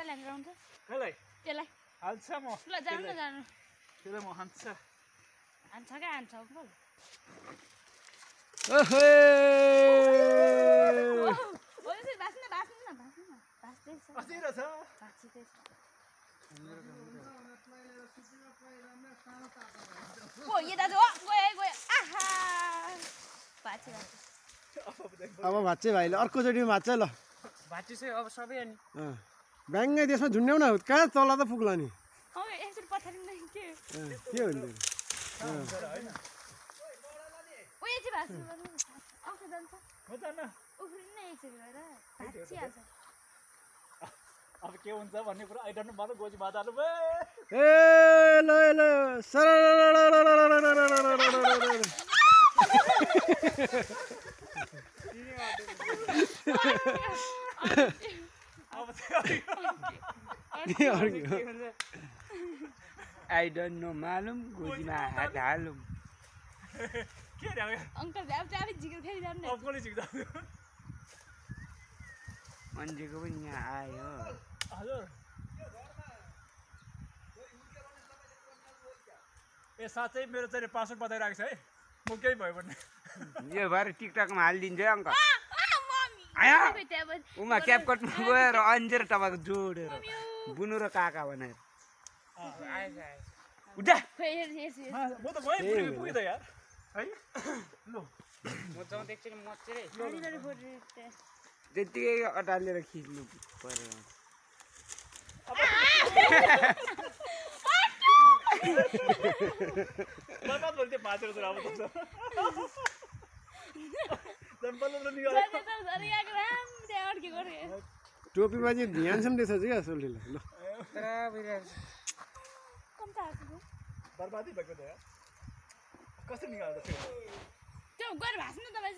कसले हान्छ हुन्छ कसलाई त्यसलाई हाल्छ म ल जानु न जानु त्यसलाई म हान्छ हान्छ क्या हान्छ अङ्कल ओहे बाँच्नु न बाँच्दैछ बसिरहेछ बाँच्दैछ ओ यो दाजु ओ गयो आहा बाँच्यो अब भाँच्चे भाइले अर्कोचोटि भाँच्छ ल भाँचिसै अब सबै अनि ब्याङ्गै त्यसमा झुन्ड्याउ न कहाँ तल त पुग्ला नि यसरी पछाडि नै के के हुन्छ उयो चाहिँ भाँच्नु पर्ने आउँछ जान्छ हो जान्न उफ्रिनु नै एकचोटि गएर भाँचिहाल्छ अब के हुन्छ भन्ने कुरा आइडन्ट मात्र गोजी बाजारले ए ल ल सर आई डोन्ट नो मालुम गोजीमा हात हालौँ के रे अङ्कल अब चाहिँ झिकेर फेरि जानु अब कसले झिक्दा अन्जेको पनि यहाँ आयो हजुर ए साँच्चै मेरो चाहिँ पासवर्ड बताइरहेको छ है म केही भयो भने यो भएर टिकटकमा हालिदिन्छ है अङ्कल आयो उमा क्यापकटमा गएर अन्जेर तपाईँको जोडेर बुनु र काका भनेर उठा म त गएँ पुगेँ त यार है ल म जाउँदा एकछिन मच्चेरै फोटो त्यत्तिकै अटालेर खिच्नु पर्यो बर्बाद भयो त्यो भाँचेर चाहिँ अब टोपीमा चाहिँ ध्यानसम्म रहेछ चाहिँ क्या सोल्टीलाई ल बर्बादै भएको त यार कसरी निकाल्दा त्यो गएर भाँच्नु तपाईँ